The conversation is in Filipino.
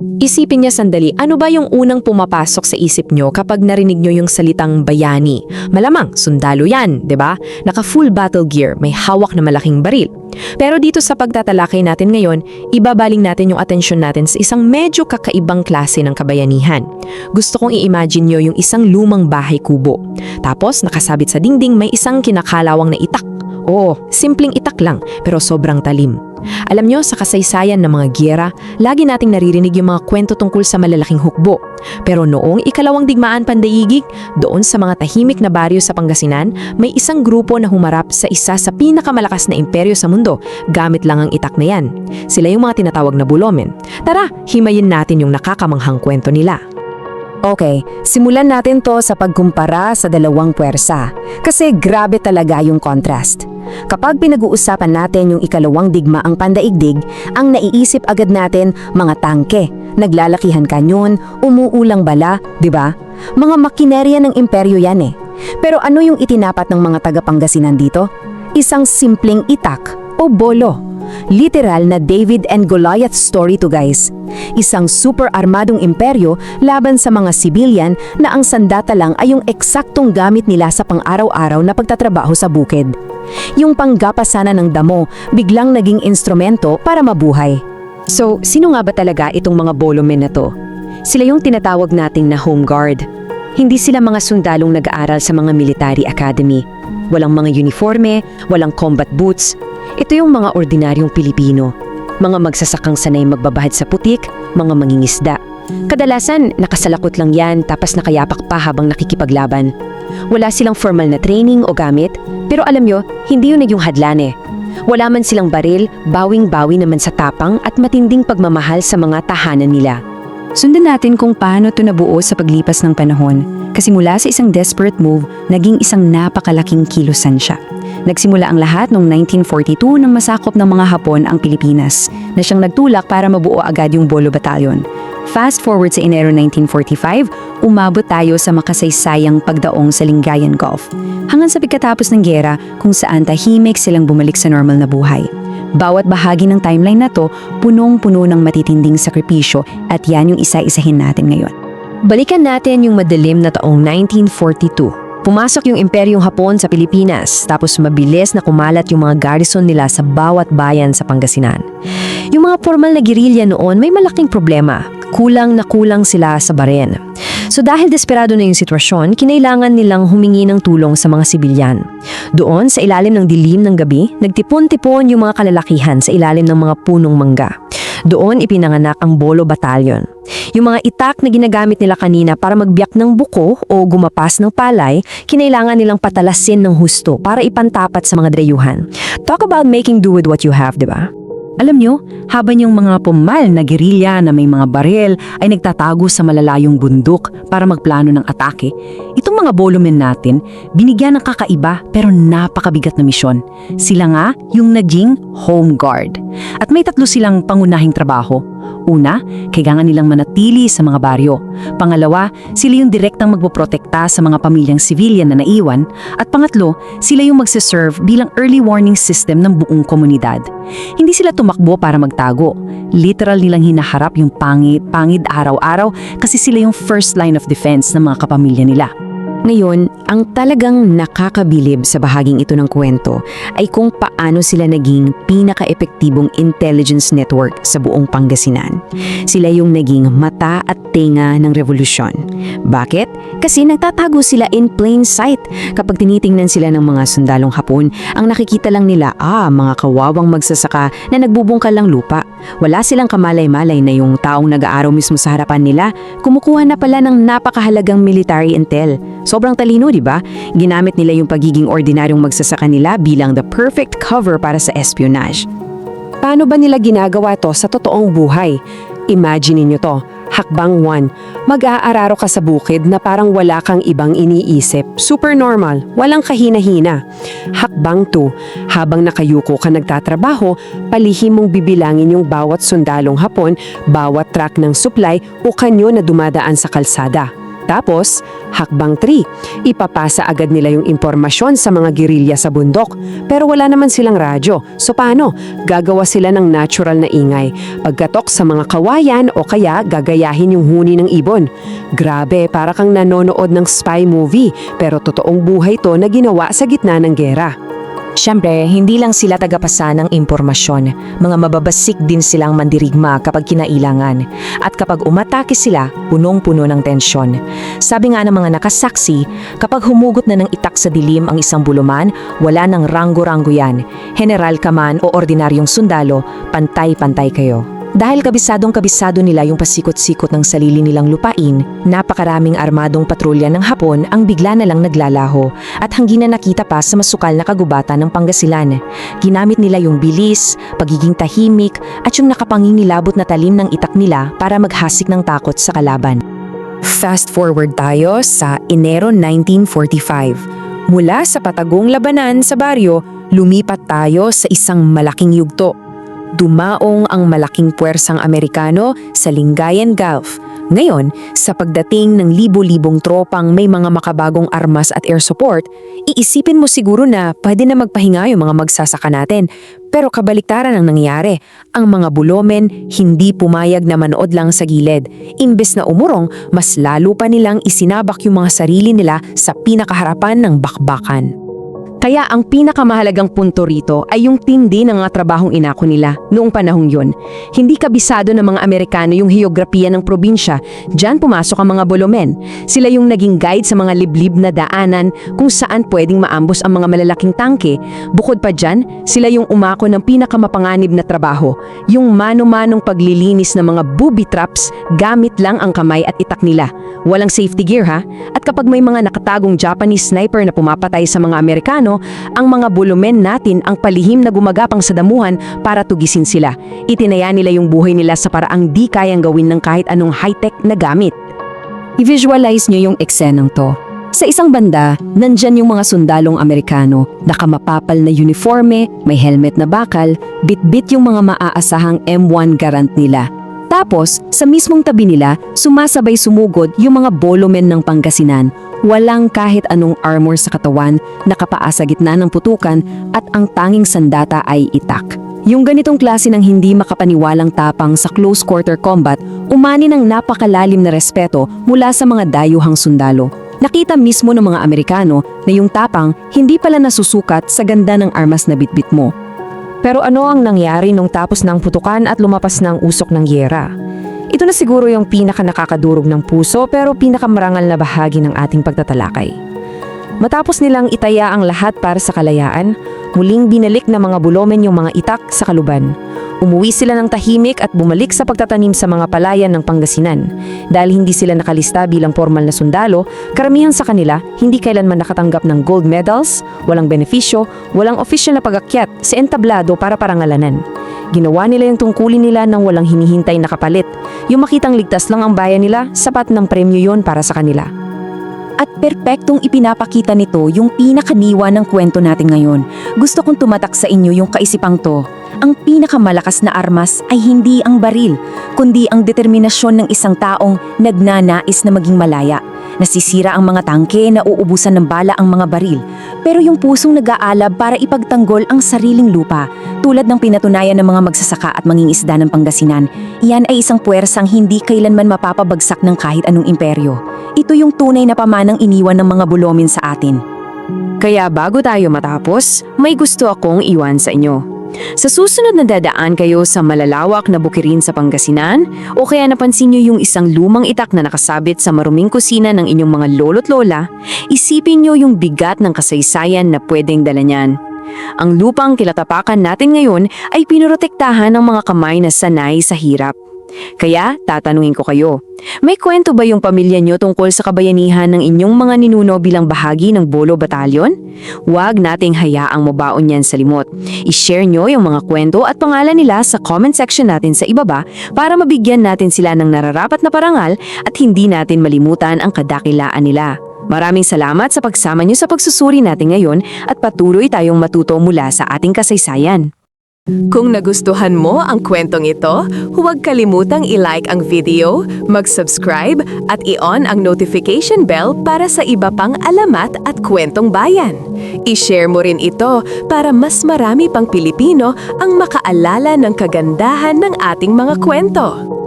Isipin niya sandali, ano ba yung unang pumapasok sa isip nyo kapag narinig nyo yung salitang bayani? Malamang, sundalo yan, di ba? Naka-full battle gear, may hawak na malaking baril. Pero dito sa pagtatalakay natin ngayon, ibabaling natin yung atensyon natin sa isang medyo kakaibang klase ng kabayanihan. Gusto kong i-imagine nyo yung isang lumang bahay kubo. Tapos, nakasabit sa dingding may isang kinakalawang na itak. Oo, simpleng itak lang, pero sobrang talim. Alam nyo, sa kasaysayan ng mga giyera, lagi nating naririnig yung mga kwento tungkol sa malalaking hukbo. Pero noong ikalawang digmaan pandaigdig, doon sa mga tahimik na baryo sa Pangasinan, may isang grupo na humarap sa isa sa pinakamalakas na imperyo sa mundo, gamit lang ang itak na yan. Sila yung mga tinatawag na Bulomen. Tara, himayin natin yung nakakamanghang kwento nila. Okay, simulan natin to sa pagkumpara sa dalawang puwersa. Kasi grabe talaga yung contrast. Kapag pinag-uusapan natin yung ikalawang digmaang pandaigdig, ang naiisip agad natin mga tangke, naglalakihan kanyon, umuulang bala, di ba? Mga makinerya ng imperyo yan eh. Pero ano yung itinapat ng mga taga-Pangasinan dito? Isang simpleng itak o bolo. Literal na David and Goliath story to guys. Isang super armadong imperyo laban sa mga sibilyan na ang sandata lang ay yung eksaktong gamit nila sa pang-araw-araw na pagtatrabaho sa bukid. Yung panggapasana ng damo biglang naging instrumento para mabuhay. So, sino nga ba talaga itong mga bolomen na to? Sila yung tinatawag nating na home guard. Hindi sila mga sundalong nag-aaral sa mga military academy. Walang mga uniforme, walang combat boots. Ito yung mga ordinaryong Pilipino. Mga magsasakang sanay magbabahad sa putik, mga mangingisda. Kadalasan, nakasalakot lang yan tapos nakayapak pa habang nakikipaglaban. Wala silang formal na training o gamit, pero alam nyo, hindi yun yung hadlan eh. Wala man silang baril, bawing-bawi naman sa tapang at matinding pagmamahal sa mga tahanan nila. Sundan natin kung paano ito nabuo sa paglipas ng panahon. Kasi mula sa isang desperate move, naging isang napakalaking kilusan siya. Nagsimula ang lahat noong 1942 nang masakop ng mga Hapon ang Pilipinas, na siyang nagtulak para mabuo agad yung Bolo Battalion. Fast forward sa Enero 1945, umabot tayo sa makasaysayang pagdaong sa Lingayen Gulf. Hanggang sa pagkatapos ng giyera kung saan tahimik silang bumalik sa normal na buhay. Bawat bahagi ng timeline na to, punong-puno ng matitinding sakripisyo at yan yung isa-isahin natin ngayon. Balikan natin yung madilim na taong 1942. Pumasok yung Imperyong Hapon sa Pilipinas, tapos mabilis na kumalat yung mga garrison nila sa bawat bayan sa Pangasinan. Yung mga formal na gerilya noon may malaking problema. Kulang na kulang sila sa baren. So dahil desperado na yung sitwasyon, kinailangan nilang humingi ng tulong sa mga sibilyan. Doon, sa ilalim ng dilim ng gabi, nagtipon-tipon yung mga kalalakihan sa ilalim ng mga punong mangga. Doon ipinanganak ang Bolo Battalion. Yung mga itak na ginagamit nila kanina para magbiyak ng buko o gumapas ng palay, kinailangan nilang patalasin ng husto para ipantapat sa mga dreyuhan. Talk about making do with what you have, di ba? Alam nyo, habang yung mga pumal na gerilya na may mga baril ay nagtatago sa malalayong bundok para magplano ng atake, itong mga bolomen natin, binigyan ng kakaiba pero napakabigat na misyon. Sila nga yung naging home guard. At may tatlo silang pangunahing trabaho. Una, kailangan nilang manatili sa mga baryo. Pangalawa, sila yung direktang magpoprotekta sa mga pamilyang civilian na naiwan. At pangatlo, sila yung magsiserve bilang early warning system ng buong komunidad. Hindi sila tumakbo para magtago. Literal nilang hinaharap yung pangid araw-araw kasi sila yung first line of defense ng mga kapamilya nila. Ngayon, ang talagang nakakabilib sa bahaging ito ng kwento ay kung paano sila naging pinaka-epektibong intelligence network sa buong Pangasinan. Sila yung naging mata at tenga ng revolusyon. Bakit? Kasi nagtatago sila in plain sight. Kapag tinitingnan sila ng mga sundalong Hapon, ang nakikita lang nila, mga kawawang magsasaka na nagbubungkal lang lupa. Wala silang kamalay-malay na yung taong nag-aaraw mismo sa harapan nila, kumukuha na pala ng napakahalagang military intel. Sobrang talino, di ba? Ginamit nila yung pagiging ordinaryong magsasaka nila bilang the perfect cover para sa espionage. Paano ba nila ginagawa to sa totoong buhay? Imagine niyo to. Hakbang 1. Mag-aararo ka sa bukid na parang wala kang ibang iniisip. Super normal, walang kahina-hina. Hakbang 2. Habang nakayuko ka nagtatrabaho, palihim mong bibilangin yung bawat sundalong Hapon, bawat truck ng supply o kanyo na dumadaan sa kalsada. Tapos, hakbang 3, ipapasa agad nila yung impormasyon sa mga gerilya sa bundok. Pero wala naman silang radyo. So paano? Gagawa sila ng natural na ingay. Pagkatok sa mga kawayan o kaya gagayahin yung huni ng ibon. Grabe, para kang nanonood ng spy movie. Pero totoong buhay to na ginawa sa gitna ng gera. Siyempre, hindi lang sila tagapasa ng impormasyon. Mga mababasik din silang mandirigma kapag kinailangan. At kapag umatake sila, punong-puno ng tensyon. Sabi nga ng mga nakasaksi, kapag humugot na ng itak sa dilim ang isang buluman, wala ng ranggo-ranggo yan. General ka man o ordinaryong sundalo, pantay-pantay kayo. Dahil kabisado nila yung pasikot-sikot ng sarili nilang lupain, napakaraming armadong patrolya ng Hapon ang bigla na lang naglalaho at hanggang na nakita pa sa masukal na kagubatan ng Pangasinan. Ginamit nila yung bilis, pagiging tahimik at yung nakapangingilabot na talim ng itak nila para maghasik ng takot sa kalaban. Fast forward tayo sa Enero 1945. Mula sa patagong labanan sa baryo, lumipat tayo sa isang malaking yugto. Dumaong ang malaking puwersang Amerikano sa Lingayen Gulf. Ngayon, sa pagdating ng libo-libong tropang may mga makabagong armas at air support, iisipin mo siguro na pwede na magpahinga yung mga magsasaka natin. Pero kabaliktaran ang nangyari. Ang mga bulomen hindi pumayag na manood lang sa gilid. Imbes na umurong, mas lalo pa nilang isinabak yung mga sarili nila sa pinakaharapan ng bakbakan. Kaya ang pinakamahalagang punto rito ay yung tindi ng mga trabahong inako nila noong panahong yun. Hindi kabisado ng mga Amerikano yung heograpiya ng probinsya, diyan pumasok ang mga bolomen. Sila yung naging guide sa mga liblib na daanan kung saan pwedeng maambos ang mga malalaking tangke. Bukod pa diyan, sila yung umako ng pinakamapanganib na trabaho, yung mano-manong paglilinis ng mga booby traps gamit lang ang kamay at itak nila. Walang safety gear ha? At kapag may mga nakatagong Japanese sniper na pumapatay sa mga Amerikano, ang mga bulumen natin ang palihim na gumagapang sa damuhan para tugisin sila. Itinaya nila yung buhay nila sa paraang di kayang gawin ng kahit anong high-tech na gamit. I-visualize nyo yung eksenang to. Sa isang banda, nandyan yung mga sundalong Amerikano, nakamapapal na uniforme, may helmet na bakal, bit-bit yung mga maaasahang M1 Garand nila. Tapos, sa mismong tabi nila, sumasabay sumugod yung mga bolomen ng Pangasinan. Walang kahit anong armor sa katawan, nakapaa sa gitna ng putukan at ang tanging sandata ay itak. Yung ganitong klase ng hindi makapaniwalang tapang sa close quarter combat, umani ng napakalalim na respeto mula sa mga dayuhang sundalo. Nakita mismo ng mga Amerikano na yung tapang hindi pala nasusukat sa ganda ng armas na bitbit mo. Pero ano ang nangyari nung tapos ng putukan at lumapas ng usok ng gyera? Ito na siguro yung pinaka nakakadurog ng puso pero pinakamarangal na bahagi ng ating pagtatalakay. Matapos nilang itaya ang lahat para sa kalayaan, muling binalik ng mga bulomen yung mga itak sa kaluban. Umuwi sila ng tahimik at bumalik sa pagtatanim sa mga palayan ng Pangasinan. Dahil hindi sila nakalista bilang formal na sundalo, karamihan sa kanila hindi kailanman nakatanggap ng gold medals, walang benepisyo, walang official na pag-akyat sa entablado para parangalanan. Ginawa nila yung tungkulin nila nang walang hinihintay na kapalit. Yung makitang ligtas lang ang bayan nila, sapat ng premyo yon para sa kanila. At perpektong ipinapakita nito yung pinakaniwa ng kwento natin ngayon. Gusto kong tumatak sa inyo yung kaisipang to. Ang pinakamalakas na armas ay hindi ang baril, kundi ang determinasyon ng isang taong nagnanais na maging malaya. Nasisira ang mga tangke, nauubusan ng bala ang mga baril. Pero yung pusong nag-aalab para ipagtanggol ang sariling lupa, tulad ng pinatunayan ng mga magsasaka at mangingisda ng Pangasinan, iyan ay isang puwersang hindi kailanman mapapabagsak ng kahit anong imperyo. Ito yung tunay na pamanang iniwan ng mga bulomin sa atin. Kaya bago tayo matapos, may gusto akong iwan sa inyo. Sa susunod na dadaan kayo sa malalawak na bukirin sa Pangasinan o kaya napansin nyo yung isang lumang itak na nakasabit sa maruming kusina ng inyong mga lolo't lola, isipin nyo yung bigat ng kasaysayan na pwedeng dala niyan. Ang lupang kilatapakan natin ngayon ay pinoprotektahan ng mga kamay na sanay sa hirap. Kaya, tatanungin ko kayo, may kwento ba yung pamilya nyo tungkol sa kabayanihan ng inyong mga ninuno bilang bahagi ng Bolo Batalyon? Huwag nating hayaang mabaon yan sa limot. I-share nyo yung mga kwento at pangalan nila sa comment section natin sa ibaba para mabigyan natin sila ng nararapat na parangal at hindi natin malimutan ang kadakilaan nila. Maraming salamat sa pagsama nyo sa pagsusuri natin ngayon at patuloy tayong matuto mula sa ating kasaysayan. Kung nagustuhan mo ang kwentong ito, huwag kalimutang i-like ang video, mag-subscribe at i-on ang notification bell para sa iba pang alamat at kwentong bayan. I-share mo rin ito para mas marami pang Pilipino ang makaalala ng kagandahan ng ating mga kwento.